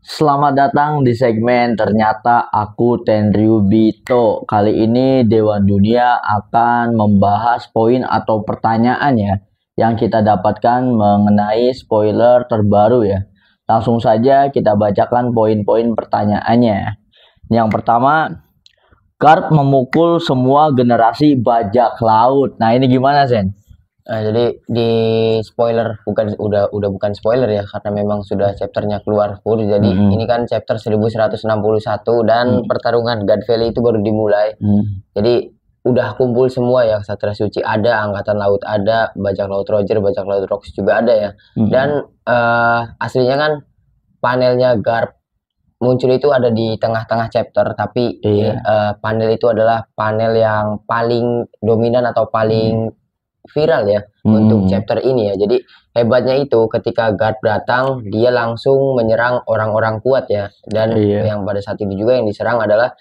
Selamat datang di segmen Ternyata Aku Tenryubito. Kali ini Dewan Dunia akan membahas poin atau pertanyaan ya yang kita dapatkan mengenai spoiler terbaru ya. Langsung saja kita bacakan poin-poin pertanyaannya. Yang pertama, Garp memukul semua generasi bajak laut. Nah, ini gimana, Zen? Jadi di spoiler udah bukan spoiler ya, karena memang sudah chapternya keluar full. Jadi ini kan chapter 1161 dan pertarungan God Valley itu baru dimulai. Jadi udah kumpul semua ya, Satria Suci ada, Angkatan Laut ada, Bajak Laut Roger, Bajak Laut Rox juga ada ya. Dan aslinya kan panelnya Garp muncul itu ada di tengah-tengah chapter, tapi panel itu adalah panel yang paling dominan atau paling viral ya untuk chapter ini ya. Jadi hebatnya itu ketika Garp datang, dia langsung menyerang orang-orang kuat ya. Dan yang pada saat itu juga yang diserang adalah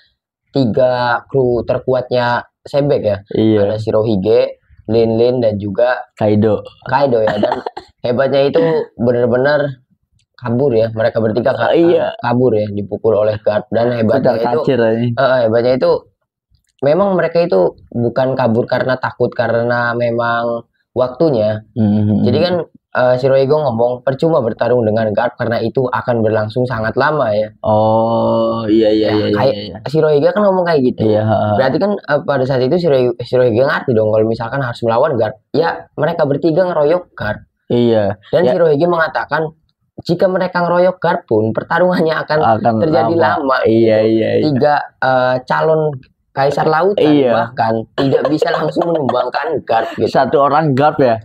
3 kru terkuatnya Sebek ya. Ada Shirohige, Lin dan juga Kaido ya. Dan hebatnya itu benar-benar kabur ya, mereka bertiga kabur ya, dipukul oleh Garp. Dan hebatnya itu memang mereka itu bukan kabur karena takut, karena memang waktunya. Jadi kan Shirohige ngomong percuma bertarung dengan Garp karena itu akan berlangsung sangat lama ya. Shirohige kan ngomong kayak gitu. Berarti kan pada saat itu Shirohige ngerti dong kalau misalkan harus melawan Garp, ya mereka bertiga ngeroyok Garp. Dan Shirohige mengatakan jika mereka ngeroyok Garp pun pertarungannya akan terjadi lama. 3 calon Kaisar Lautan bahkan tidak bisa langsung menumbangkan Garp gitu. Satu orang Garp ya?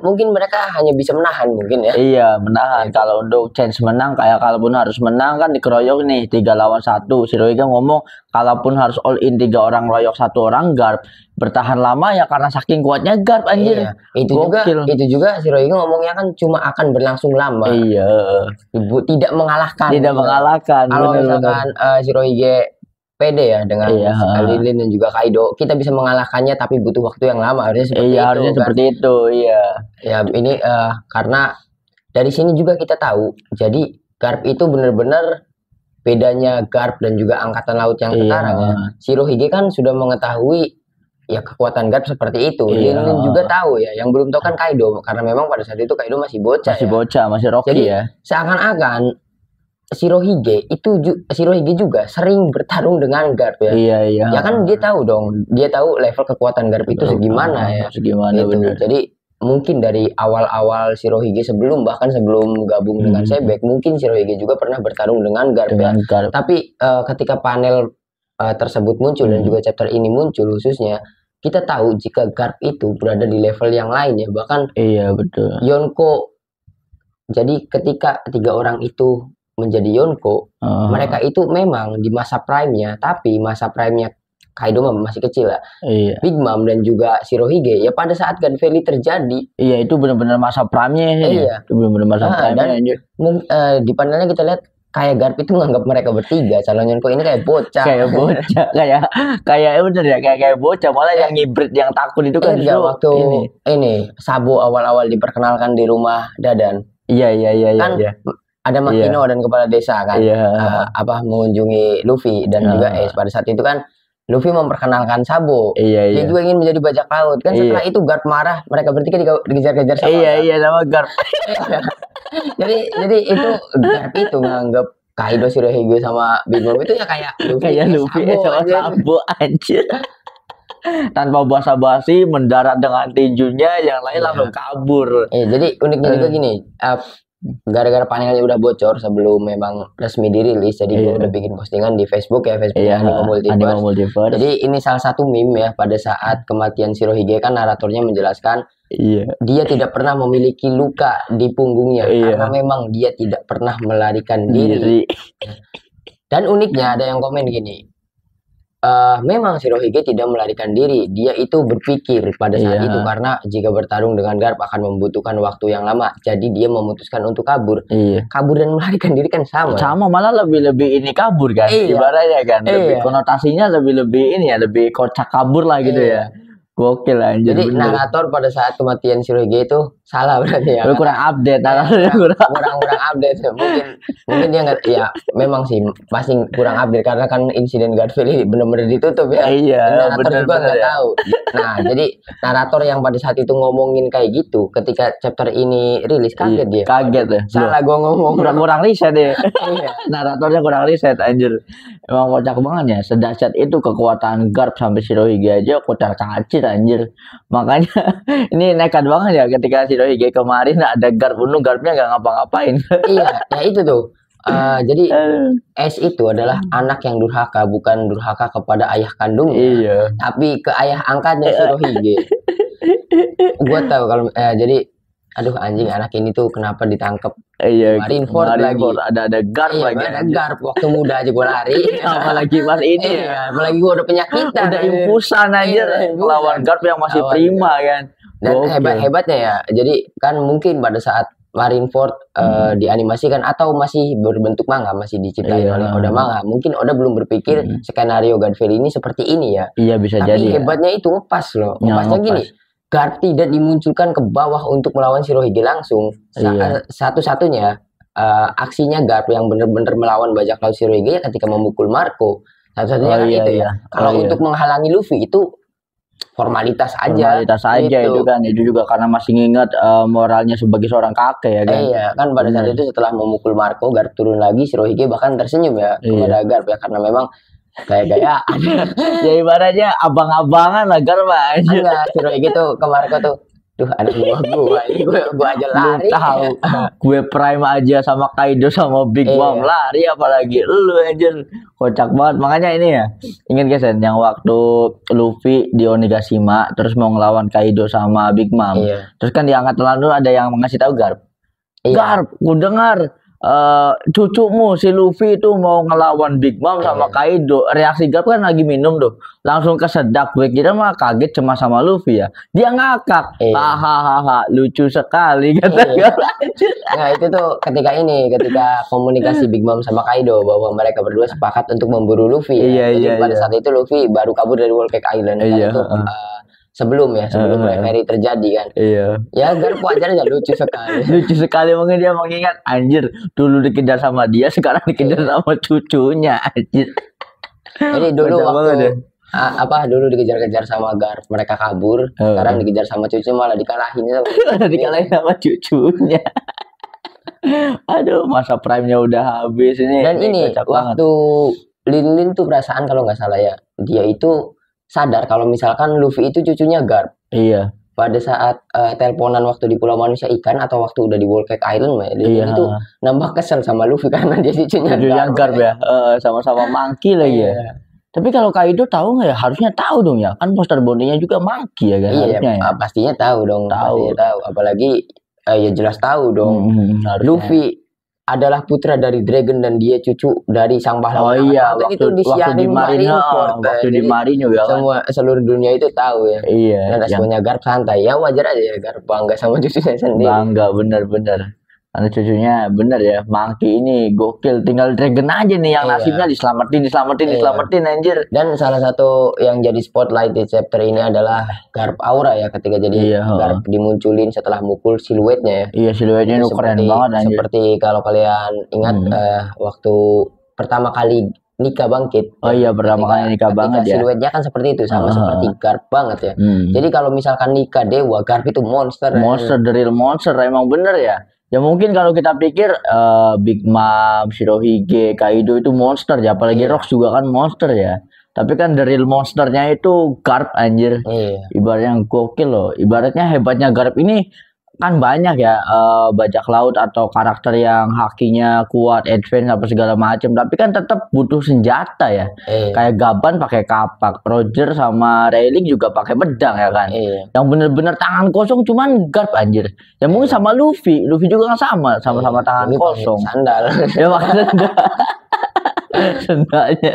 Mungkin mereka hanya bisa menahan mungkin ya. Menahan. Kalau untuk chance menang, kayak kalaupun harus menang kan dikeroyok nih 3 lawan 1. Shirohige ngomong kalaupun harus all in 3 orang royok 1 orang Garp, bertahan lama ya karena saking kuatnya Garp anjir. Itu juga Shirohige ngomongnya kan cuma akan berlangsung lama. Ibu tidak mengalahkan. Kalau misalkan Shirohige pede ya dengan Lin dan juga Kaido, kita bisa mengalahkannya tapi butuh waktu yang lama. Harusnya seperti itu. Ya ini karena dari sini juga kita tahu, jadi Garp itu benar-benar bedanya Garp dan juga Angkatan Laut yang sekarang ya. Shirohige kan sudah mengetahui ya kekuatan Garp seperti itu. Lin juga tahu ya, yang belum tahu kan Kaido, karena memang pada saat itu Kaido masih bocah, masih Rocky. Jadi seakan-akan Shirohige juga sering bertarung dengan Garp ya. Ya kan dia tahu dong, dia tahu level kekuatan Garp itu segimana ya. Bener. Jadi mungkin dari awal-awal Shirohige bahkan sebelum gabung dengan Sebek, mungkin Shirohige juga pernah bertarung dengan Garp ya. Tapi ketika panel tersebut muncul dan juga chapter ini muncul khususnya, kita tahu jika Garp itu berada di level yang lain ya. Bahkan betul. Yonko. Jadi ketika 3 orang itu menjadi Yonko, mereka itu memang di masa prime-nya, tapi masa prime-nya Kaido masih kecil lah. Big Mom dan juga Shirohige ya pada saat God Valley terjadi. Itu benar-benar masa prime-nya. Itu benar-benar masa prime-nya. Dan di panelnya kita lihat kayak Garp itu nganggap mereka bertiga calon Yonko ini kayak bocah. kayak bener ya, kayak bocah. Malah yang hybrid, yang takut itu kan waktu ini Sabo awal-awal diperkenalkan di rumah Dadan. Kan ada Makino dan kepala desa kan, mengunjungi Luffy dan juga Ace. Pada saat itu kan Luffy memperkenalkan Sabo. Dia juga ingin menjadi bajak laut kan. Setelah itu Garp marah, mereka bertiga dikejar-kejar sama sama Garp. jadi itu Garp itu nganggap Kaido, Shirohige sama Big Mom itu ya kayak Luffy sama Sabo anjir. Tanpa basa-basi mendarat dengan tinjunya, yang lain langsung kabur. Jadi uniknya juga gini, gara-gara panelnya udah bocor sebelum memang resmi dirilis, jadi gue udah bikin postingan di Facebook ya, Anime Multiverse. Jadi ini salah satu meme ya, pada saat kematian Shirohige kan naratornya menjelaskan dia tidak pernah memiliki luka di punggungnya karena memang dia tidak pernah melarikan diri. Dan uniknya ada yang komen gini, memang Shirohige tidak melarikan diri, dia itu berpikir pada saat itu karena jika bertarung dengan Garp akan membutuhkan waktu yang lama, jadi dia memutuskan untuk kabur. Kabur dan melarikan diri kan sama, malah lebih ini kabur kan, ibaratnya kan, lebih konotasinya lebih ini ya, lebih kocak kabur lah gitu ya. Gokil anjir. Jadi bener. narator pada saat kematian Shirohige itu salah berarti ya. Lu kurang update naratornya kurang update ya. Mungkin dia nggak, ya memang sih masih kurang update karena kan insiden God Valley benar-benar ditutup ya. Iya, Narator bener, juga nggak ya. tahu. Nah, jadi narator yang pada saat itu ngomongin kayak gitu, ketika chapter ini rilis kaget dia. Kaget ya. Salah gua ngomong. Kurang riset ya. Iya. Naratornya kurang riset anjir. Emang kocak banget ya. Sedahsyat itu kekuatan Garp sampai Shirohige aja kocar kacir anjir. Makanya ini nekat banget ya ketika Shirohige kemarin ada Garp bunuh, Garpnya nggak ngapa-ngapain. Iya, ya itu tuh. Jadi Ace itu adalah anak yang durhaka, bukan durhaka kepada ayah kandungnya, Iya. tapi ke ayah angkatnya Shirohige. Gua tahu kalau jadi aduh anjing anak ini tuh kenapa ditangkap Iya. Marineford lagi. Ada Garp Iya, lagi. ada Garp waktu muda aja gua lari. Apalagi pas ini ya. Iya, apalagi gua udah penyakitan. Udah impusan aja lawan Garp yang masih prima kan. Dan Gokil. hebatnya ya. Jadi kan mungkin pada saat Marineford dianimasikan atau masih berbentuk manga, masih diciptain oleh Oda manga, mungkin Oda belum berpikir skenario God Valley ini seperti ini ya. Iya bisa Tapi jadi. hebatnya itu ngepas loh. Ngepasnya gini, Garp tidak dimunculkan ke bawah untuk melawan Shirohige langsung. Satu-satunya aksinya Garp yang benar-benar melawan bajak laut Shirohige ya ketika memukul Marco. Satu-satunya kan itu ya. Kalau untuk menghalangi Luffy itu formalitas aja. Formalitas aja gitu. itu kan. Itu juga karena masih nginget moralnya sebagai seorang kakek ya kan. Iya kan pada saat itu setelah memukul Marco, Garp turun lagi, Shirohige bahkan tersenyum ya kepada Garp ya karena memang gaya-gayaan. Ya ibaratnya abang-abangan lah Garp aja. Enggak, Shirohige tuh ke Marco tuh, duh anak gua ini gua aja lari. Tahu, gue prime aja sama Kaido sama Big Mom lari apalagi lu anjir. Kocak banget. Makanya ini ya, ingat guys yang waktu Luffy di Onigashima terus mau ngelawan Kaido sama Big Mom. Terus kan diangkat lalu ada yang ngasih tahu Garp. Garp, ku dengar cucumu si Luffy itu mau ngelawan Big Mom sama Kaido. Reaksi Garp kan lagi minum tuh, langsung kesedak. Gue kira mah kaget cuma sama Luffy ya, dia ngakak. Hahaha lucu sekali kata Garp. Nah itu tuh ketika komunikasi Big Mom sama Kaido bahwa mereka berdua sepakat untuk memburu Luffy ya. Jadi pada saat itu Luffy baru kabur dari Whole Cake Island kan itu sebelum referee terjadi kan. Ya Garp wajar aja lucu sekali. Lucu sekali mungkin dia mengingat anjir dulu dikejar sama dia sekarang dikejar sama cucunya anjir. Jadi dulu waktu dulu dikejar-kejar sama Garp mereka kabur, sekarang dikejar sama cucu malah dikalahin sama cucunya. Aduh masa prime-nya udah habis ini. Dan ini waktu Lin tuh perasaan kalau nggak salah ya, dia itu sadar kalau misalkan Luffy itu cucunya Garp. Iya. Pada saat teleponan waktu di Pulau Manusia Ikan atau waktu udah di Whole Cake Island, Lin itu nambah kesel sama Luffy karena dia cucunya Garp ya. Sama-sama monkey lagi ya. Tapi kalau Kaido tahu nggak ya? Harusnya tahu dong ya. Kan poster bondingnya juga monkey ya kan? Iya, pastinya tahu dong. Pastinya tahu. Apalagi ya jelas tahu dong. Luffy adalah putra dari Dragon dan dia cucu dari sang pahlawan. Waktu itu disiarin Marineford. Waktu di Marine juga kan. Seluruh dunia itu tahu ya. Iya. Dan responnya Garp santai. Ya wajar aja ya Garp bangga sama cucunya sendiri. Bangga bener-bener. Karena cucunya bener ya, Monkey ini gokil. Tinggal Dragon aja nih yang nasibnya diselamatin anjir. Dan salah satu yang jadi spotlight di chapter ini adalah Garp Aura ya, ketika jadi Garp dimunculin setelah mukul siluetnya ya. Iya, siluetnya itu keren banget anjir. Seperti kalau kalian ingat waktu pertama kali Nika bangkit. Oh iya, pertama kali Nika banget ya. Siluetnya kan seperti itu, sama seperti Garp banget ya. Jadi kalau misalkan Nika dewa, Garp itu monster. Monster, the real monster, emang bener ya. Ya mungkin kalau kita pikir Big Mom, Shirohige, Kaido itu monster ya, apalagi Rocks juga kan monster ya. Tapi kan the real monsternya itu Garp anjir. Ibaratnya gokil loh. Ibaratnya hebatnya Garp ini kan banyak ya bajak laut atau karakter yang hakinya kuat, advance apa segala macam, tapi kan tetap butuh senjata ya. Kayak Gaban pakai kapak, Roger sama Rayleigh juga pakai pedang ya kan. Yang bener-bener tangan kosong cuman Garp anjir. Ya mungkin sama Luffy juga kan sama-sama tangan kosong. Sandal. Ya makanya sendalnya.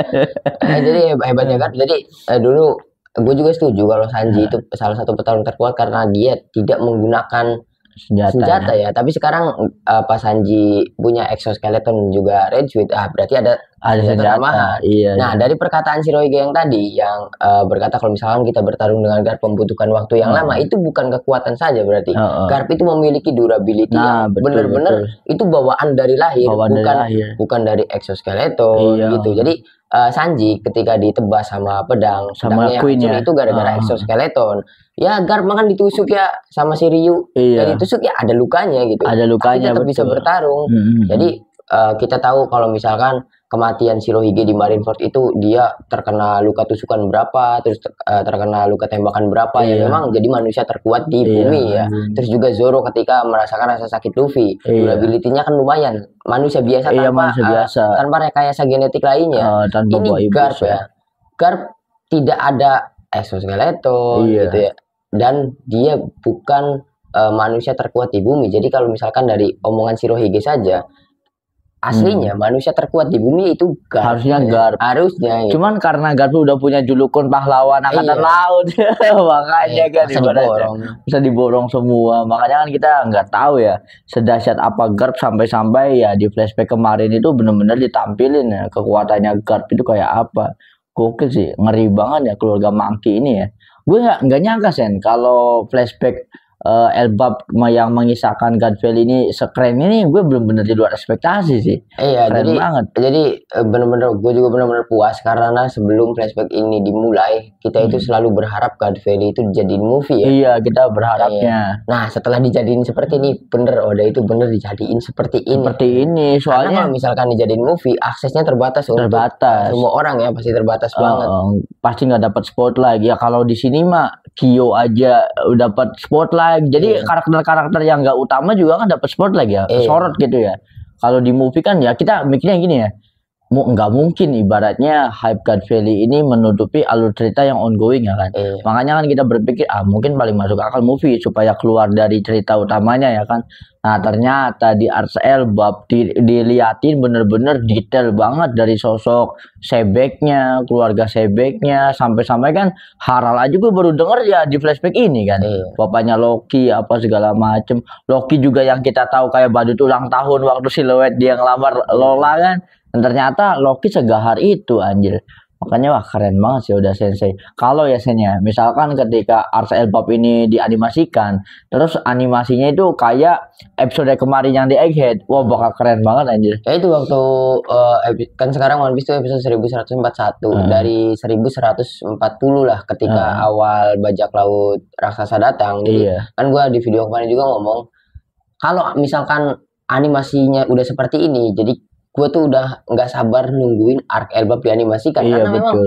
Jadi hebatnya Garp. Jadi dulu gue juga setuju kalau Sanji itu salah satu petarung terkuat karena dia tidak menggunakan senjata ya. Tapi sekarang pas Sanji punya exoskeleton juga Red Suit, berarti ada senjata tambahan. Iya, nah, dari perkataan Shirohige yang tadi yang berkata kalau misalkan kita bertarung dengan Garp membutuhkan waktu yang lama, itu bukan kekuatan saja berarti. Garp itu memiliki durability yang benar-benar itu bawaan dari lahir, bukan dari exoskeleton gitu. Jadi Sanji ketika ditebas sama pedangnya yang itu gara-gara exoskeleton. Ya Garp makan ditusuk ya sama si Ryu. Jadi ditusuk ya ada lukanya gitu. Ada lukanya, tapi tetap bisa bertarung. Jadi kita tahu kalau misalkan kematian Shirohige di Marineford itu dia terkena luka tusukan berapa, terus terkena luka tembakan berapa, ya memang jadi manusia terkuat di bumi ya. Terus juga Zoro ketika merasakan rasa sakit Luffy, durability-nya kan lumayan. Manusia biasa tanpa rekayasa genetik lainnya. Ini Garp ya. Garp tidak ada exoskeleton gitu ya. Dan dia bukan manusia terkuat di bumi. Jadi kalau misalkan dari omongan Shirohige saja, aslinya manusia terkuat di bumi itu Garp. Harusnya. Cuman karena Garp udah punya julukan pahlawan angkatan laut, makanya kan bisa diborong semua. Makanya kan kita nggak tahu ya sedahsyat apa Garp sampai-sampai ya di flashback kemarin itu benar-benar ditampilin ya kekuatannya Garp itu kayak apa. Gokil sih, ngeri banget ya keluarga Monkey ini ya. Gue nggak nyangka Sen kalau flashback Elbap yang mengisahkan God Valley ini sekeren ini, gue belum bener di luar ekspektasi sih. Keren banget. Jadi bener-bener gue juga bener-bener puas karena sebelum flashback ini dimulai kita itu selalu berharap God Valley itu dijadiin movie ya. Iya, kita berharapnya. Nah setelah dijadiin seperti ini, bener Oda itu bener dijadiin seperti ini. Soalnya kalau misalkan dijadiin movie aksesnya terbatas. Semua orang ya pasti terbatas banget. Pasti nggak dapat spotlight ya. Kalau di sini mah Kyo aja udah dapat spotlight. Jadi karakter-karakter yang nggak utama juga kan dapat spotlight ya, sorot gitu ya. Kalau di movie kan ya kita mikirnya gini ya, nggak mungkin ibaratnya hype God Valley ini menutupi alur cerita yang ongoing ya kan. Makanya kan kita berpikir mungkin paling masuk akal movie supaya keluar dari cerita utamanya ya kan. Nah ternyata di Ars Elbap diliatin bener-bener detail banget dari sosok Sebeknya, keluarga Sebeknya, sampai-sampai kan Harald aja gue baru denger ya di flashback ini kan. Bapaknya Loki apa segala macem. Loki juga yang kita tahu kayak badut ulang tahun waktu siluet dia ngelamar Lola kan. Dan ternyata Loki segahar itu anjir. Makanya wah keren banget sih udah Sensei. Kalau ya Senya, misalkan ketika Ars Elbap ini dianimasikan, terus animasinya itu kayak episode kemarin yang di Egghead, wah bakal keren banget anjir. Ya itu waktu kan sekarang One Piece itu episode 1141 dari 1140 lah ketika awal bajak laut raksasa datang. Jadi kan gua di video kemarin juga ngomong kalau misalkan animasinya udah seperti ini, jadi gue tuh udah nggak sabar nungguin Arc Elbap dianimasikan karena memang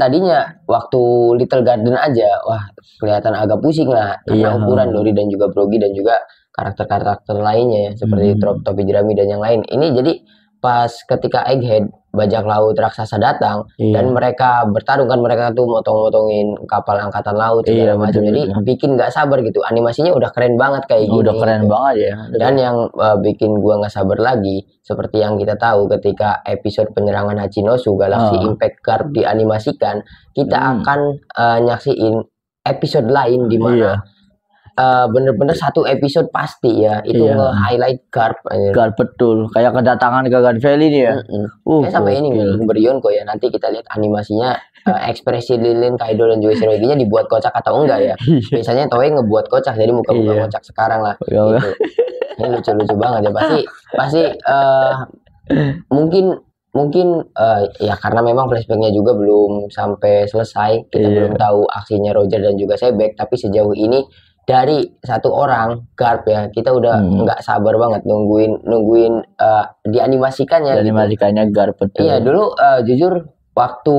tadinya waktu Little Garden aja wah kelihatan agak pusing lah karena ukuran Dory dan juga Brogy dan juga karakter-karakter lainnya ya seperti Topi Jerami dan yang lain. Ini jadi pas ketika Egghead bajak laut raksasa datang dan mereka bertarung kan, mereka tuh motong-motongin kapal angkatan laut segala macam. Jadi bikin nggak sabar gitu. Animasinya udah keren banget kayak gini. Udah keren banget ya. Dan yang bikin gua nggak sabar lagi seperti yang kita tahu ketika episode penyerangan Hachinosu Galaxy Impact Garp dianimasikan, kita akan nyaksiin episode lain di mana bener-bener satu episode pasti ya itu nge-highlight Garp. Garp betul, kayak kedatangan ke God Valley nih ya. Sampai ini Berion kok ya, nanti kita lihat animasinya ekspresi Lilin, Kaido dan juga Shirohige-nya dibuat kocak atau enggak ya. Biasanya Toei ngebuat kocak, jadi muka-muka kocak sekarang lah gitu. Ini lucu-lucu banget ya, pasti mungkin ya karena memang flashbacknya juga belum sampai selesai, kita belum tahu aksinya Roger dan juga Sebek, tapi sejauh ini dari satu orang Garp ya kita udah nggak sabar banget nungguin dianimasikannya. Dianimasikannya Garp betul. Iya dulu jujur waktu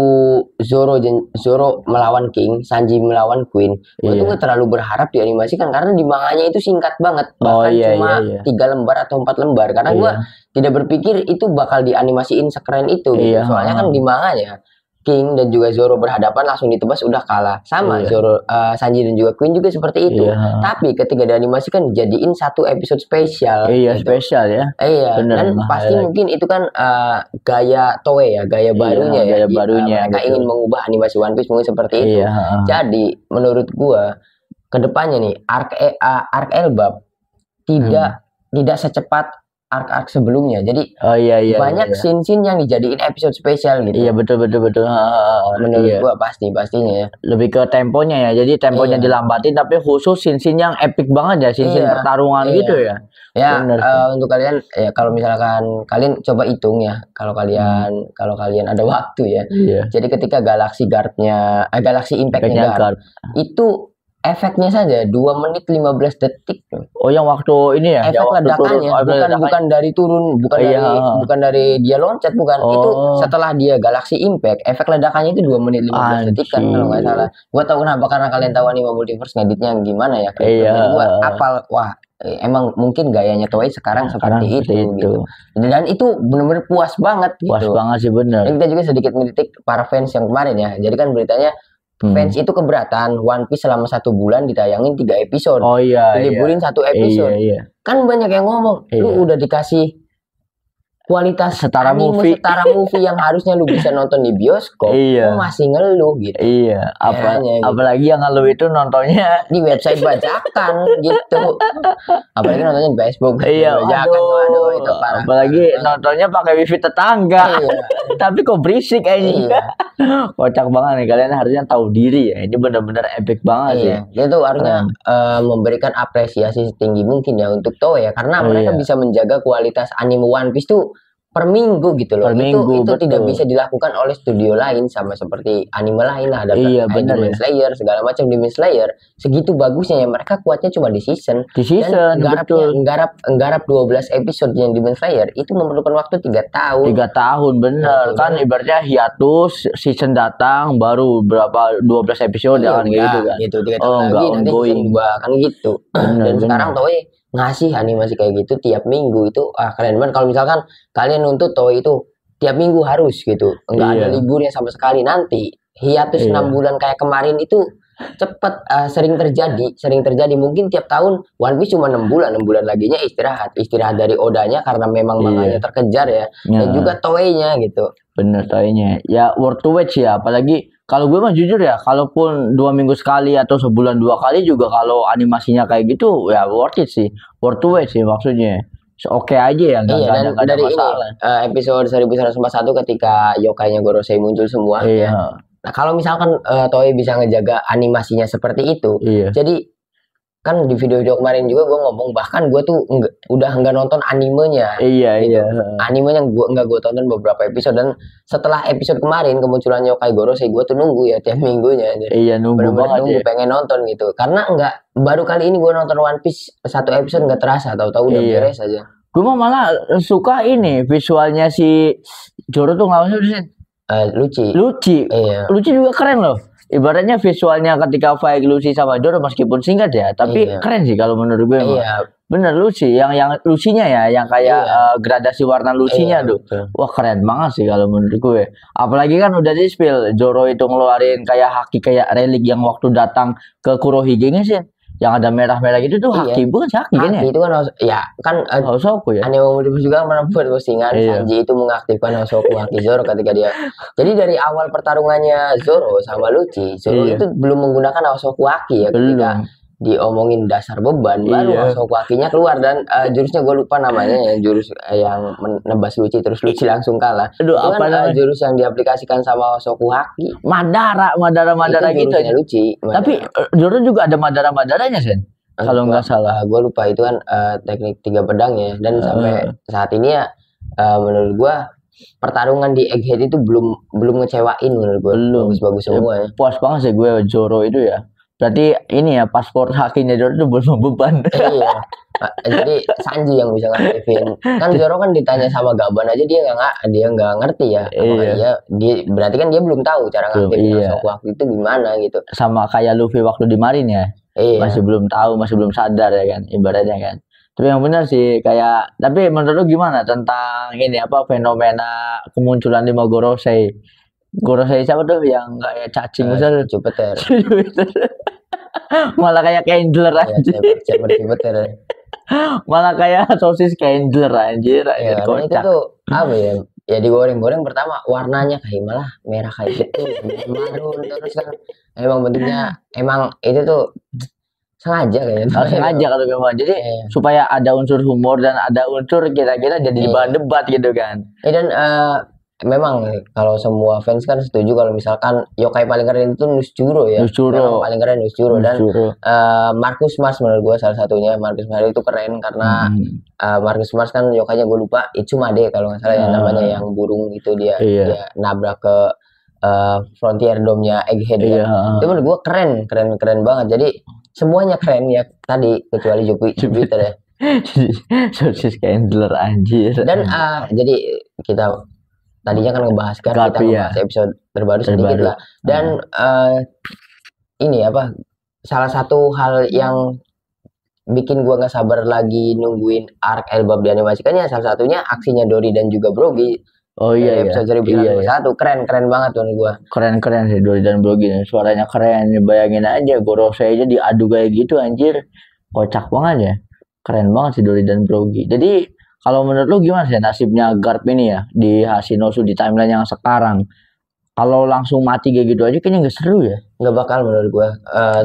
Zoro melawan King, Sanji melawan Queen, gue tuh gak terlalu berharap dianimasikan karena di manganya itu singkat banget, bahkan cuma 3 lembar atau 4 lembar karena gue tidak berpikir itu bakal dianimasiin sekeren itu gitu. Soalnya kan di manganya King dan juga Zoro berhadapan langsung ditebas udah kalah sama Zoro, Sanji dan juga Queen juga seperti itu. Tapi ketika dianimasikan jadiin satu episode spesial. Gitu. Spesial ya. Bener, dan pasti mungkin itu kan gaya Toei ya, gaya barunya ya. Barunya. Mereka ingin mengubah animasi One Piece mungkin seperti itu. Jadi menurut gua kedepannya nih arc Elbap tidak secepat arc sebelumnya. Jadi banyak scene-scene yang dijadiin episode spesial gitu. Iya betul. Menurut gua pastinya ya. Lebih ke temponya ya. Jadi temponya dilambatin tapi khusus scene-scene yang epic banget ya, scene-scene pertarungan gitu ya. Ya, untuk kalian ya kalau misalkan kalian coba hitung ya, kalau kalian ada waktu ya. Jadi ketika Galaxy Impact-nya Guard itu efeknya saja 2 menit 15 detik. Oh, yang waktu ini ya? Efek ledakannya bukan dari turun, bukan dari dia loncat, bukan. Itu setelah dia Galaxy Impact, efek ledakannya itu 2 menit 15 detik kan kalau nggak salah. Gua tahu kenapa, karena kalian tahu Anime Multiverse ngeditnya gimana ya. Gua apal, emang mungkin gayanya Toei sekarang seperti itu gitu. Dan itu benar-benar puas banget gitu. Puas banget sih, bener. Dan kita juga sedikit menitik para fans yang kemarin ya. Jadi kan beritanya fans itu keberatan One Piece selama 1 bulan ditayangin 3 episode. Diliburin 1 episode. Kan banyak yang ngomong, lu udah dikasih kualitas setara movie yang harusnya lu bisa nonton di bioskop, lu masih ngeluh gitu. Apalagi yang ngeluh itu nontonnya di website bajakan gitu. Apalagi nontonnya di Facebook. Bajakan, itu parah. Apalagi nontonnya pakai wifi tetangga. Tapi kok berisik kayaknya. Kocak banget nih, kalian harusnya tahu diri ya. Ini benar-benar epic banget ya. Dia tuh harusnya memberikan apresiasi setinggi mungkin ya untuk Toei ya, karena mereka bisa menjaga kualitas anime One Piece tuh per minggu gitu loh. Itu tidak bisa dilakukan oleh studio lain, sama seperti anime lain lah, ada Demon Slayer segala macam. Demon Slayer segitu bagusnya ya, mereka kuatnya cuma di season. Dan nggarap 12 episode yang Demon Slayer itu memerlukan waktu 3 tahun. 3 tahun bener kan, ibaratnya hiatus, season datang baru berapa 12 episode kan gitu kan. Gitu 3 tahun lagi nanti season 2 kan gitu. Dan sekarang Toei ngasih animasi kayak gitu tiap minggu, itu keren banget. Kalau misalkan kalian nuntut Toei itu tiap minggu harus gitu, enggak ada liburnya sama sekali, nanti hiatus 6 bulan kayak kemarin itu cepet sering terjadi. Mungkin tiap tahun One Piece cuma 6 bulan laginya istirahat dari Odanya karena memang manganya terkejar ya. Dan juga Toei-nya gitu. Bener, Toei-nya ya worth to watch ya. Apalagi kalau gue mah jujur ya, kalaupun 2 minggu sekali atau sebulan 2 kali juga, kalau animasinya kayak gitu ya worth it sih, worth to watch sih maksudnya. Oke aja ya, nggak ada masalah. Ini episode 1141 ketika yokainya Gorosei muncul semua. Nah kalau misalkan Toei bisa ngejaga animasinya seperti itu, jadi kan di video kemarin juga gue ngomong, bahkan gue tuh udah nggak nonton animenya. Animenya nggak gue tonton beberapa episode, dan setelah episode kemarin kemunculan Yokai Gorosei, gue tuh nunggu ya tiap minggunya. Nunggu banget. Pengen nonton gitu, karena baru kali ini gue nonton One Piece 1 episode nggak terasa, tahu-tahu udah beres aja. Gue malah suka ini visualnya si Zoro tuh nggak usah Lucy juga keren loh. Ibaratnya visualnya ketika fight Lucy sama Zoro meskipun singkat ya, tapi keren sih kalau menurut gue. Bener, Lucy yang Lucy-nya ya, yang kayak gradasi warna Lucy-nya tuh. Wah keren banget sih kalau menurut gue. Apalagi kan udah di spill Zoro itu ngeluarin kayak haki, kayak relik yang waktu datang ke Kurohige-nya sih. Yang ada merah-merah gitu tuh haki, bukan sih haki kan ya? Itu kan Hosoku ya. Anime Multiverse juga pernah buat postingan Sanji itu mengaktifkan Hosoku haki Zoro ketika dia. Jadi dari awal pertarungannya Zoro sama Lucy, Zoro itu belum menggunakan Hosoku haki ya, ketika diomongin dasar beban baru Hosoku hakinya keluar, dan jurusnya gue lupa namanya ya, jurus yang menebas Lucy terus Lucy langsung kalah. Itu kan jurus yang diaplikasikan sama Hosoku haki. Madara gitu aja. Lucy. Tapi Zoro juga ada Madara-madaranya Sen. Kalau nggak salah. Gue lupa itu kan teknik 3 pedang ya, dan sampai saat ini ya menurut gue pertarungan di Egghead itu belum ngecewain menurut gue. Bagus-bagus semua ya. Puas banget sih gue Zoro itu ya. Berarti ini ya, paspor hakinya Zoro itu belum beban. Jadi Sanji yang bisa ngaktifin. Kan Zoro kan ditanya sama Gaban aja dia nggak ngerti ya. Dia berarti kan dia belum tahu cara ngaktifin Hosoku haki itu gimana gitu. Sama kayak Luffy waktu di Marine ya. Masih belum tahu, masih belum sadar ya kan, ibaratnya kan. Tapi yang benar sih kayak, tapi menurut lu gimana tentang ini fenomena kemunculan 5 Gorosei? Gorosei siapa tuh yang kayak cacing misal Jupiter. Malah kayak Candler aja. Jupiter. Malah kayak sosis Candler anjir. Itu tuh apa ya? Ya digoreng-goreng pertama warnanya kayak malah merah kayak gitu, marun terus kan. Emang bentuknya emang itu tuh sengaja kayaknya. Sengaja kalau memang. Jadi supaya ada unsur humor dan ada unsur kira-kira jadi bahan debat gitu kan. Dan memang kalau semua fans kan setuju kalau misalkan yokai paling keren itu Nusjuro ya. Memang paling keren Nusjuro. Dan Marcus Mars menurut gue salah satunya. Marcus Mars itu keren karena Marcus Mars kan yokainya gue lupa Itsumade kalau nggak salah ya namanya, yang burung itu dia nabrak ke Frontier Dome-nya Egghead kan. Itu menurut gue keren banget. Jadi semuanya keren ya tadi kecuali Jupiter ya. Sosis Candler anjir. Dan jadi kita tadinya kan ngebahas kan kita ngebahas episode terbaru sedikit lah. Dan ini apa salah satu hal yang bikin gua nggak sabar lagi nungguin arc Elbap dianimasikannya, salah satunya aksinya Dory dan juga Brogy. Episode 1901 keren banget tuh gua. Keren sih Dory dan Brogy, suaranya keren. Bayangin aja Gorosei aja diadu kayak gitu anjir. Kocak banget ya. Keren banget sih Dory dan Brogy. Jadi kalau menurut lu gimana sih nasibnya Garp ini ya di Hashinosu di timeline yang sekarang? Kalau langsung mati kayak gitu aja kayaknya nggak seru ya. Nggak bakal menurut gua.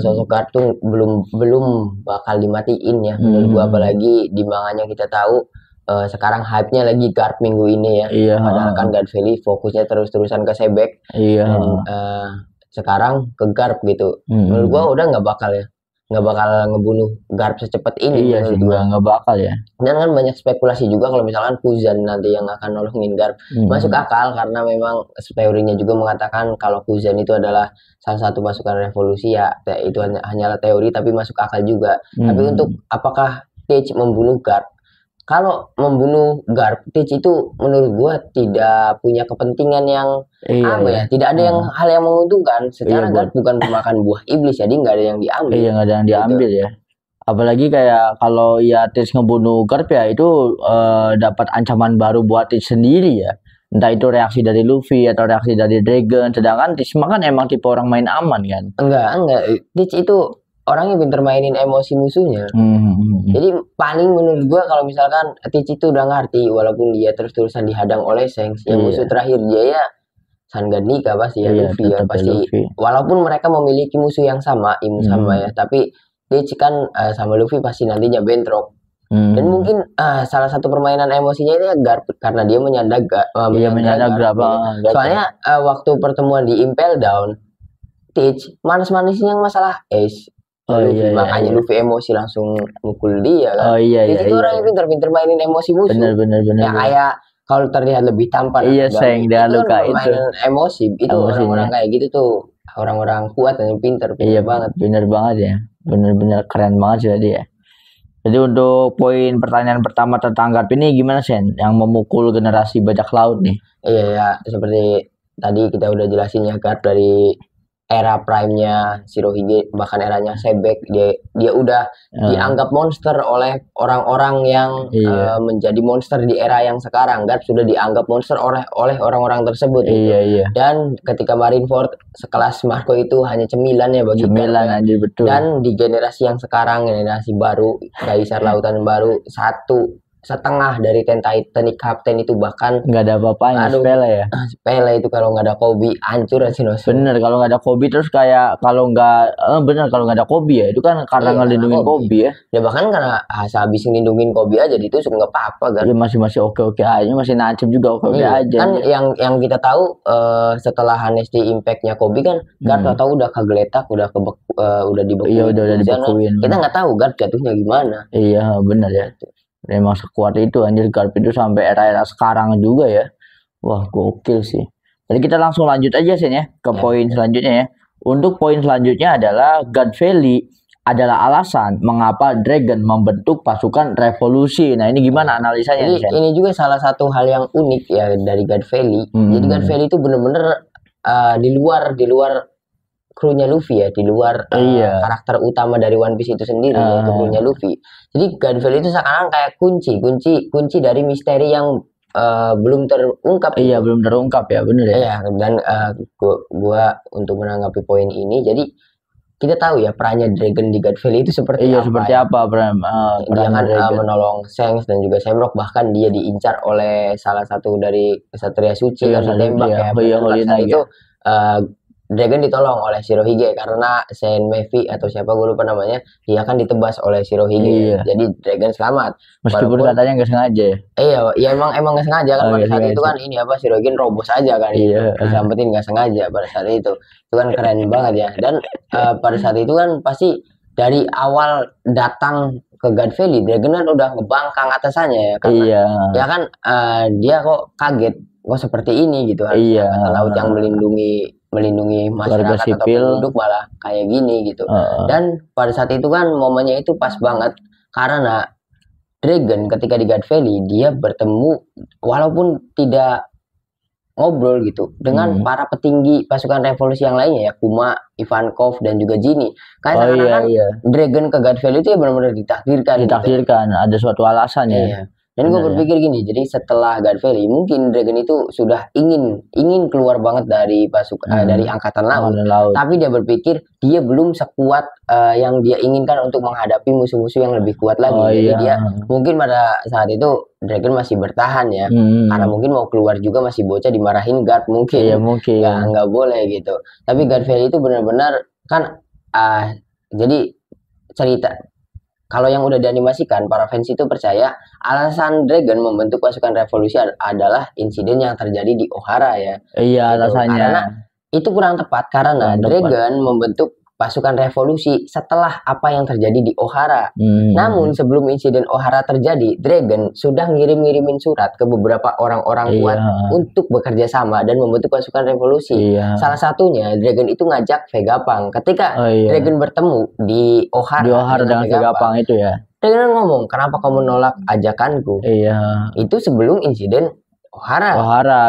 Sosok Garp tuh belum bakal dimatiin ya menurut gua, apalagi di manganya kita tahu sekarang hype-nya lagi Garp minggu ini ya. Padahal kan God Valley fokusnya terus-terusan ke Sebek. Dan sekarang ke Garp gitu. Menurut gua udah nggak bakal ngebunuh Garp secepat ini. Iya sih, nggak bakal ya. Dan kan banyak spekulasi juga kalau misalkan Kuzan nanti yang akan nolongin Garp. Masuk akal karena memang teorinya juga mengatakan kalau Kuzan itu adalah salah satu pasukan revolusi ya. Itu hanyalah teori tapi masuk akal juga. Tapi untuk apakah Teach membunuh Garp? Kalau membunuh Garp, Teach itu menurut gua tidak punya kepentingan yang tidak ada yang hal yang menguntungkan. Secara Garp bukan pemakan buah iblis, jadi nggak ada yang diambil. Nggak ada yang diambil gitu. Ya. Apalagi kayak kalau ya Teach ngebunuh Garp ya itu dapat ancaman baru buat Teach sendiri ya. Entah itu reaksi dari Luffy atau reaksi dari Dragon. Sedangkan Teach kan emang tipe orang main aman kan. Enggak. Teach itu orangnya pinter mainin emosi musuhnya. Jadi paling menurut gua kalau misalkan Teach itu udah ngerti walaupun dia terus-terusan dihadang oleh Shanks, yang musuh terakhir dia ya Sanganika pasti ya, Luffy ya pasti. Luffy. Walaupun mereka memiliki musuh yang sama, sama ya, tapi Teach kan sama Luffy pasti nantinya bentrok. Dan mungkin salah satu permainan emosinya itu ya Garp karena dia menyandang Garp. Soalnya waktu pertemuan di Impel Down, Teach manis-manisnya masalah Ace. Makanya Luffy emosi langsung mukul dia kan. Itu orang yang pintar-pintar mainin emosi musuh. Bener. Ya kayak kalau terlihat lebih tampan. Sayang dia luka itu. Emosi itu orang-orang kayak gitu tuh orang-orang kuat dan pintar banget. Bener banget ya. Bener keren banget sih tadi ya. Jadi untuk poin pertanyaan pertama tentang Garp ini gimana Sen? Yang memukul generasi bajak laut nih. Iya seperti tadi kita udah jelasin ya Garp dari era prime-nya Shirohige bahkan eranya Sebek dia udah dianggap monster oleh orang-orang yang menjadi monster di era yang sekarang. Garp sudah dianggap monster oleh orang-orang tersebut. Dan ketika Marineford sekelas Marco itu hanya cemilan ya bagi Garp. Betul. Dan di generasi yang sekarang, generasi baru Kaisar Lautan baru 1/2 dari Titanic Captain itu bahkan nggak ada apa-apanya, sepele ya. Sepele itu kalau nggak ada Kobe hancur aja Shinosu. Bener kalau nggak ada Kobe terus kayak kalau nggak ada Kobe ya itu kan karena ngelindungin Kobe ya. Ya bahkan karena habis ngelindungin Kobe aja ditusuk nggak apa-apa kan. Ya masih oke aja, masih nancep juga oke aja. Kan yang kita tahu setelah Honesty Impact-nya Kobe kan Garp tahu udah kegeletak, udah dibekuin. Iya udah dibekuin. Kita nggak tahu Garp jatuhnya gimana. Iya benar ya. Memang sekuat itu anjir Garp itu sampai era-era sekarang juga ya. Wah gokil sih. Jadi kita langsung lanjut aja sih ya ke poin selanjutnya ya. Untuk poin selanjutnya adalah God Valley adalah alasan mengapa Dragon membentuk pasukan revolusi. Nah ini gimana analisanya? Ini juga salah satu hal yang unik ya dari God Valley. Jadi God Valley itu bener-bener di luar krunya Luffy ya, di luar karakter utama dari One Piece itu sendiri yaitu krunya Luffy. Jadi God Valley itu sekarang kayak kunci dari misteri yang belum terungkap. Belum terungkap ya, bener ya. Iya, dan gua untuk menanggapi poin ini, jadi kita tahu ya perannya Dragon di God Valley itu seperti apa. Seperti apa dia kan menolong Shanks dan juga Shamrock, bahkan dia diincar oleh salah satu dari Satria Suci karena tembak ya. Dragon ditolong oleh Shirohige karena Saint Meifi atau siapa gue lupa namanya, dia kan ditebas oleh Shirohige. Jadi Dragon selamat. Meskipun katanya nggak sengaja. Iya, ya emang nggak sengaja kan pada saat itu kan ini apa Shirohige robos aja kan, diselamatin nggak sengaja pada saat itu. Itu kan keren banget ya. Dan pada saat itu kan pasti dari awal datang ke God Valley, Dragon kan udah ngebangkang atasannya ya karena ya kan dia kok kaget kok seperti ini gitu, angkatan laut yang melindungi masyarakat atau penduduk malah kayak gini gitu. Dan pada saat itu kan momennya itu pas banget karena Dragon ketika di God Valley dia bertemu walaupun tidak ngobrol gitu dengan para petinggi pasukan revolusi yang lainnya ya, Kuma, Ivankov dan juga Gini. Kayak seakan-akan Dragon ke God Valley itu ya benar-benar ditakdirkan. Ditakdirkan, gitu. Ada suatu alasannya. Iya. Dan gue berpikir gini, jadi setelah God Valley mungkin Dragon itu sudah ingin keluar banget dari pasukan dari angkatan laut, tapi dia berpikir dia belum sekuat yang dia inginkan untuk menghadapi musuh-musuh yang lebih kuat lagi. Jadi dia mungkin pada saat itu Dragon masih bertahan ya, karena mungkin mau keluar juga masih bocah, dimarahin guard mungkin, nggak boleh gitu. Tapi God Valley itu benar-benar kan jadi cerita. Kalau yang udah dianimasikan, para fans itu percaya alasan Dragon membentuk pasukan revolusi adalah insiden yang terjadi di Ohara ya. Iya, alasannya. Karena itu kurang tepat karena Dragon membentuk pasukan revolusi setelah apa yang terjadi di Ohara. Namun sebelum insiden Ohara terjadi, Dragon sudah ngirimin surat ke beberapa orang-orang kuat untuk bekerja sama dan membentuk pasukan revolusi. Salah satunya Dragon itu ngajak Vegapunk. Ketika Dragon bertemu di Ohara dengan Vegapunk itu ya. Dragon ngomong, "Kenapa kamu nolak ajakanku?" Itu sebelum insiden Ohara.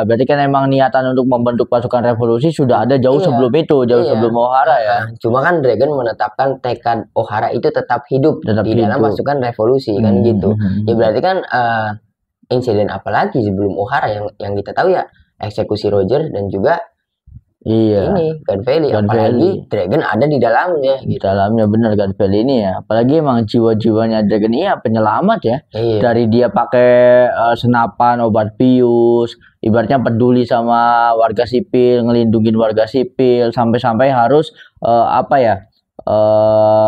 Berarti kan emang niatan untuk membentuk pasukan revolusi sudah ada jauh sebelum itu, sebelum Ohara ya. Cuma kan Dragon menetapkan tekad Ohara itu tetap hidup di dalam pasukan revolusi kan gitu. Ya berarti kan insiden apalagi sebelum Ohara yang kita tahu ya eksekusi Roger dan juga ini God Valley. Apalagi Dragon ada di dalamnya. Di dalamnya bener God Valley ini ya. Apalagi emang jiwa-jiwanya Dragon ini ya penyelamat ya. Dari dia pakai senapan obat bius, ibaratnya peduli sama warga sipil, ngelindungin warga sipil, sampai-sampai harus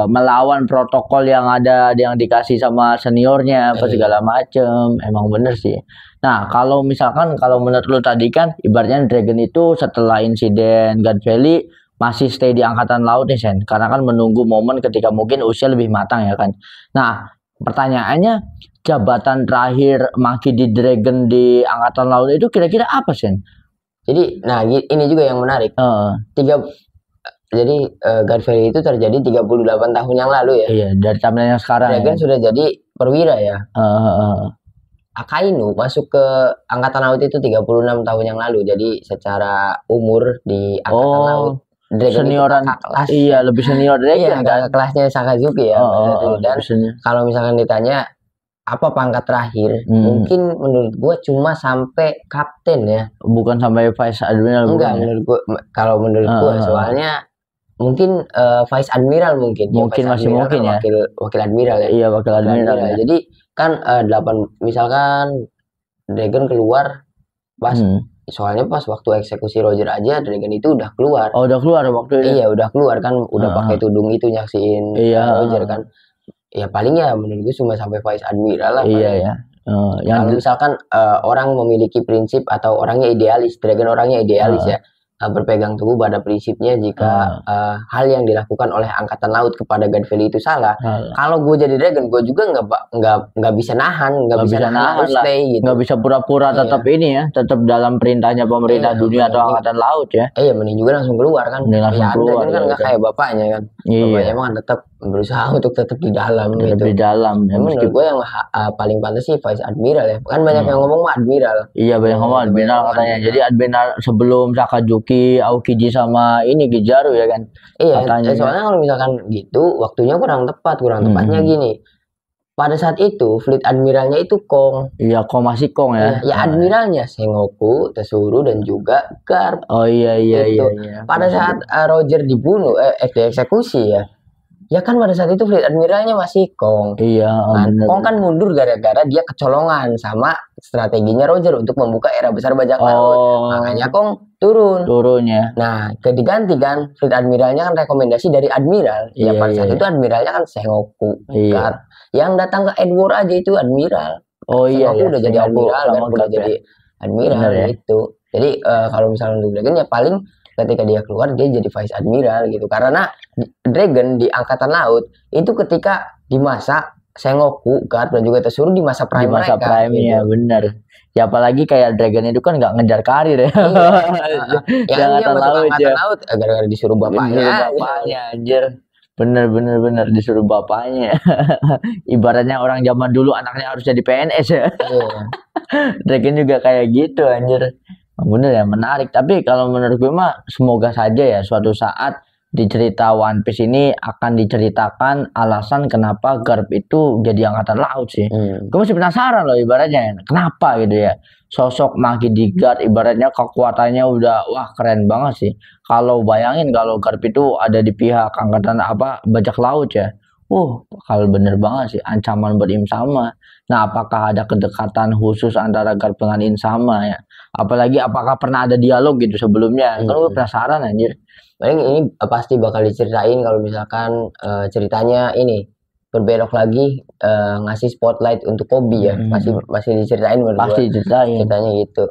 melawan protokol yang ada yang dikasih sama seniornya apa segala macem. Emang bener sih. Nah, kalau menurut lu tadi kan ibaratnya Dragon itu setelah insiden God Valley masih stay di angkatan laut nih Sen, karena kan menunggu momen ketika mungkin usia lebih matang ya kan. Nah, pertanyaannya jabatan terakhir Maki di Dragon di angkatan laut itu kira-kira apa Sen? Jadi, nah ini juga yang menarik. Jadi God Valley itu terjadi 38 tahun yang lalu ya. Iya, dari timeline yang sekarang. Dragon sudah jadi perwira ya. Akainu masuk ke angkatan laut itu 36 tahun yang lalu. Jadi secara umur di angkatan laut Dragon senioran kelas. Iya, lebih senior Dragon kan. Kelasnya Sakazuki ya. Dan kalau misalkan ditanya apa pangkat terakhir, mungkin menurut gua cuma sampai kapten ya. Bukan sampai vice admiral. Enggak, menurut gua kalau menurut gua soalnya mungkin vice admiral mungkin masih mungkin ya, wakil admiral ya. Iya, wakil admiral ya. Jadi kan 8 misalkan Dragon keluar pas soalnya pas waktu eksekusi Roger aja Dragon itu udah keluar. Udah keluar waktu itu. Iya, udah keluar kan, udah pakai tudung itu nyaksiin Roger kan. Ya paling ya menurut gue cuma sampai vice admiral lah. Kalau misalkan orang memiliki prinsip atau orangnya idealis, Dragon orangnya idealis ya. Berpegang teguh pada prinsipnya jika hal yang dilakukan oleh angkatan laut kepada God Valley itu salah. Kalau gue jadi Dragon, gue juga nggak bisa nahan, nggak bisa nahan lah. Gitu. Nggak bisa pura-pura tetap ini ya, tetap dalam perintahnya pemerintah dunia atau angkatan laut ya. Mending juga langsung keluar kan. Dragon kan nggak kayak bapaknya kan. Bapaknya emang tetap berusaha untuk tetap di dalam gitu. Di dalam. Ya, menurut gue yang paling pantas sih vice admiral ya. Kan banyak yang ngomong mah admiral. Iya, banyak ngomong admiral katanya. Jadi admiral sebelum Sakazuki, Aokiji sama ini Kizaru ya kan. Iya, soalnya kalau misalkan gitu waktunya kurang tepatnya gini. Pada saat itu fleet admiralnya itu Kong. Iya, Kong masih Kong ya. Ya admiralnya Sengoku, Tesuru dan juga Garp. Iya. Pada saat Roger dibunuh, dieksekusi ya. Ya kan pada saat itu Fleet Admiralnya masih Kong. Iya, Kong kan mundur gara-gara dia kecolongan sama strateginya Roger untuk membuka era besar bajak laut. Makanya Kong turun ya. Nah, diganti kan Fleet Admiralnya kan rekomendasi dari Admiral. Ya pada saat itu Admiralnya kan Sengoku. Yang datang ke Edward aja itu Admiral. Sengoku udah jadi Admiral kan, udah jadi Admiral gitu. Jadi kalau misalnya untuk Dragon ya paling ketika dia keluar dia jadi Vice Admiral gitu. Karena Dragon di angkatan laut itu ketika di masa Sengoku Garp dan juga Tesuru di masa prime mereka. Prime-nya gitu. Bener. Ya apalagi kayak Dragon itu kan nggak ngejar karir ya. Yang dia masuk angkatan laut gara-gara disuruh bapaknya. Anjir. Bener disuruh bapaknya. Ibaratnya orang zaman dulu anaknya harus jadi PNS ya. Dragon juga kayak gitu anjir. Bener ya, menarik. Tapi kalau menurut gue mah semoga saja ya suatu saat di cerita One Piece ini akan diceritakan alasan kenapa Garp itu jadi angkatan laut sih. Gue masih penasaran loh ibaratnya kenapa gitu ya. Sosok Maki di Garp ibaratnya kekuatannya udah wah keren banget sih. Kalau bayangin kalau Garp itu ada di pihak angkatan bajak laut ya. Kalau bener banget sih ancaman buat Im Sama. Nah, apakah ada kedekatan khusus antara Garp dengan Insama ya? Apalagi apakah pernah ada dialog gitu sebelumnya? Kalau gue penasaran anjir. Paling ini pasti bakal diceritain kalau misalkan ceritanya ini berbelok lagi ngasih spotlight untuk Kobe ya. Masih diceritain pasti diceritain. Ceritanya gitu.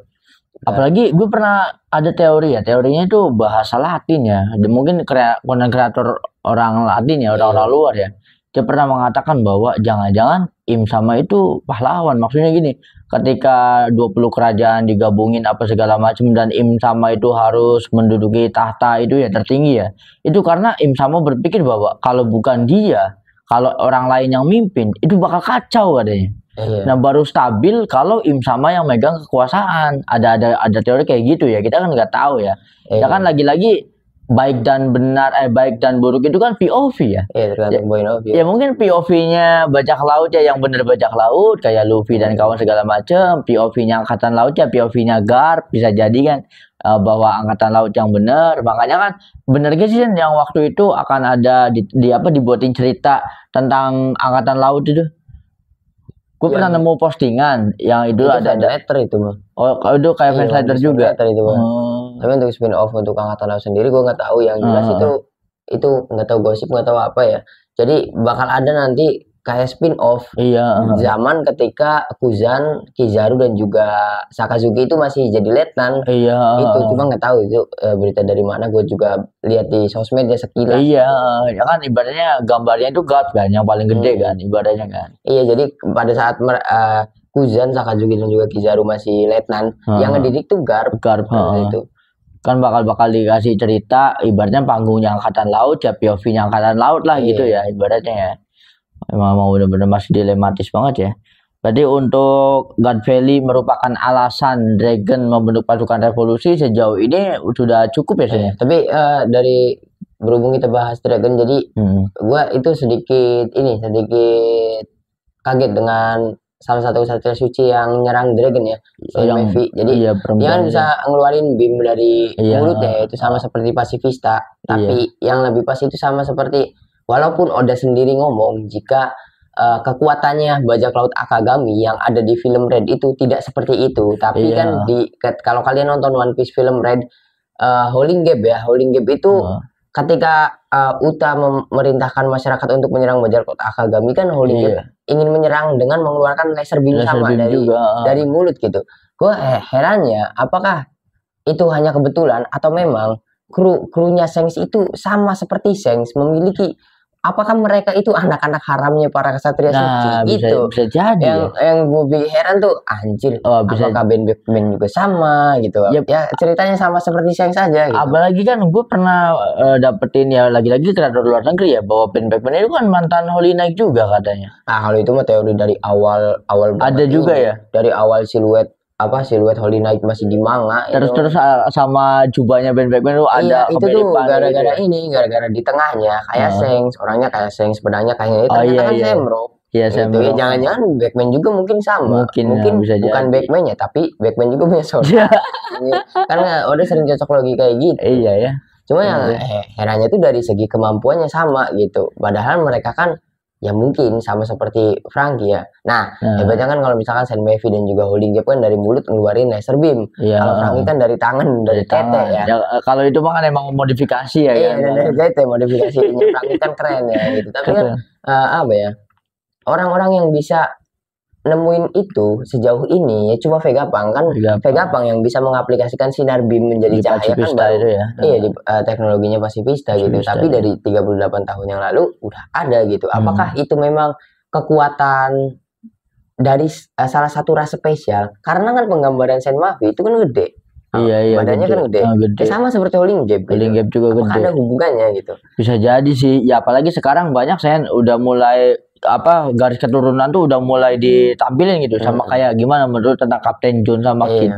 Apalagi gue pernah ada teori ya. Teorinya itu bahasa Latin ya. Mungkin konten kreator orang Latin ya, orang-orang luar ya. Dia pernah mengatakan bahwa jangan-jangan Im Sama itu pahlawan. Maksudnya gini, ketika 20 kerajaan digabungin apa segala macam dan Im Sama itu harus menduduki tahta itu ya tertinggi ya. Itu karena Im Sama berpikir bahwa kalau bukan dia, kalau orang lain yang mimpin, itu bakal kacau katanya. Nah baru stabil kalau Im Sama yang megang kekuasaan. Ada teori kayak gitu ya. Kita kan nggak tahu ya. Ya kan lagi-lagi baik dan benar, baik dan buruk itu kan POV ya. Tergantung point of view. Ya mungkin POV-nya bajak laut ya yang benar bajak laut kayak Luffy dan kawan segala macam. POV-nya angkatan laut ya POV-nya Garp bisa jadi kan bahwa angkatan laut yang benar. Makanya kan benar gak sih yang waktu itu akan ada dibuatin cerita tentang angkatan laut itu. Gue pernah nemu postingan yang itu ada letter itu mah. Itu kayak fans letter juga. Itu tapi untuk spin off untuk angkatan laut sendiri gue nggak tahu. Yang jelas itu nggak tahu gosip, nggak tahu apa ya. Jadi bakal ada nanti kayak spin off zaman ketika Kuzan, Kizaru dan juga Sakazuki itu masih jadi letnan. Itu cuma nggak tahu itu berita dari mana. Gue juga lihat di sosmed ya sekilas. Ya kan ibaratnya gambarnya itu Garp kan yang paling gede kan ibaratnya kan. Jadi pada saat Kuzan, Sakazuki dan juga Kizaru masih letnan, yang ngedidik tuh Garp. Itu kan bakal dikasih cerita ibaratnya panggungnya angkatan laut ya POV-nya angkatan laut lah gitu ya ibaratnya ya. Memang benar-benar masih dilematis banget ya. Berarti untuk God Valley merupakan alasan Dragon membentuk pasukan revolusi sejauh ini sudah cukup ya sebenarnya. Tapi dari berhubung kita bahas Dragon jadi gua itu sedikit kaget dengan salah satu satria suci yang nyerang Dragon ya, Mevi. Jadi dia kan bisa ngeluarin beam dari mulutnya itu sama seperti pasifista. Tapi yang lebih pas itu sama seperti walaupun Oda sendiri ngomong jika kekuatannya bajak laut Akagami yang ada di film Red itu tidak seperti itu, tapi kan kalau kalian nonton One Piece film Red, Howling Gap itu ketika Uta memerintahkan masyarakat untuk menyerang bajak laut Akagami kan Howling Gap ingin menyerang dengan mengeluarkan laser beam sama dari mulut gitu. Gue herannya apakah itu hanya kebetulan atau memang krunya Shanks itu sama seperti Shanks memiliki. Apakah mereka itu anak-anak haramnya para kesatria suci? Bisa jadi. Yang gue heran tuh anjir. Apakah band juga sama gitu? Ya ceritanya sama seperti Shanks saja. Gitu. Apalagi kan gue pernah dapetin ya lagi-lagi kreator luar negeri ya bahwa band itu kan mantan Holy Knight juga katanya. Kalau itu mah teori dari awal. Ada juga ya. Dari awal siluet Holy Knight masih di manga terus sama jubahnya Ben Beckman itu ada itu tuh gara-gara di tengahnya kayak Shanks, orangnya kayak Shanks, pedangnya kayak itu kan Samrock. Samrock. Jangan-jangan Beckman juga mungkin sama. Mungkin bisa bukan Beckman-nya tapi Beckman juga punya sound. Karena Oda sering cocok lagi kayak gitu. Ya. Cuma yang herannya tuh dari segi kemampuannya sama gitu. Padahal mereka kan ya mungkin sama seperti Franky ya. Nah, hebatnya kan kalau misalkan Saint Mavie dan juga Holding Gap kan dari mulut ngeluarin laser beam. Kalau Franky kan dari tangan, dari tete ya. Kalau itu mah kan emang modifikasi ya. Iya, kan? Dari tete modifikasinya Franky kan keren ya gitu. Tapi kan apa ya? Orang-orang yang bisa nemuin itu sejauh ini ya cuma Vegapunk kan. Vegapunk yang bisa mengaplikasikan sinar beam menjadi cahaya kan baru itu ya. Iya di teknologinya Pacifista gitu. Tapi dari 38 tahun yang lalu udah ada gitu. Apakah itu memang kekuatan dari salah satu ras spesial? Karena kan penggambaran Saint Mavie itu kan gede. Iya, badannya gede. Kan gede. Sama seperti Holding Gap. Holding Gap juga gede. Ada hubungannya gitu. Bisa jadi sih. Ya apalagi sekarang banyak saya udah mulai garis keturunan tuh udah mulai ditampilin gitu. Sama kayak gimana menurut tentang Kapten John sama Kid.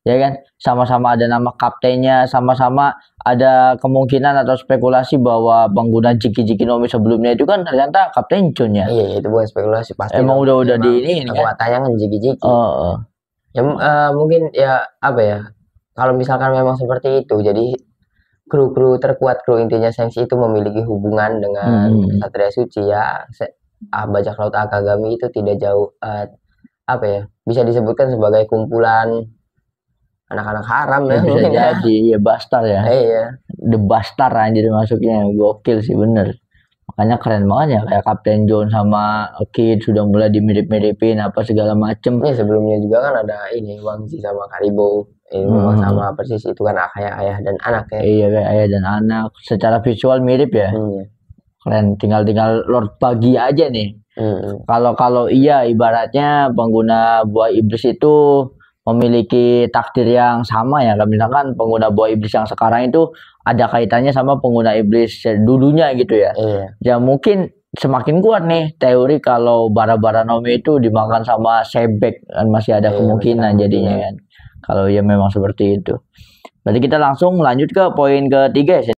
Ya kan? Sama-sama ada nama kaptennya, sama-sama ada kemungkinan atau spekulasi bahwa pengguna Jiki-Jiki no Mi sebelumnya itu kan ternyata Kapten John ya. Iya, itu bukan spekulasi pasti. Emang udah di ini kan. Kekuatannya kan Jiki-Jiki. Ya mungkin ya apa ya? Kalau misalkan memang seperti itu, jadi kru terkuat, kru intinya Senshi itu memiliki hubungan dengan Satria Suci ya. Bajak laut Akagami itu tidak jauh apa ya, bisa disebutkan sebagai kumpulan anak-anak haram ya, bisa jadi ya bastard ya. Iya. The bastard anjir masuknya, gokil sih bener. Makanya keren banget ya kayak Kapten John sama Kid sudah mulai dimirip-miripin apa segala macem. Iya, sebelumnya juga kan ada ini Wangzi sama Karibo. Ini memang sama persis, itu kan kayak ayah dan anak ya. Iya, kayak ayah dan anak. Secara visual mirip ya. Keren, tinggal Lord Buggy aja nih. Kalau iya ibaratnya pengguna buah iblis itu memiliki takdir yang sama ya. Misalkan pengguna buah iblis yang sekarang itu ada kaitannya sama pengguna iblis dulunya gitu ya. Ya mungkin semakin kuat nih teori kalau Bara no Mi itu dimakan sama Sebek kan, masih ada kemungkinan jadinya kan. Kalau ya memang seperti itu. Berarti kita langsung lanjut ke poin ketiga ya.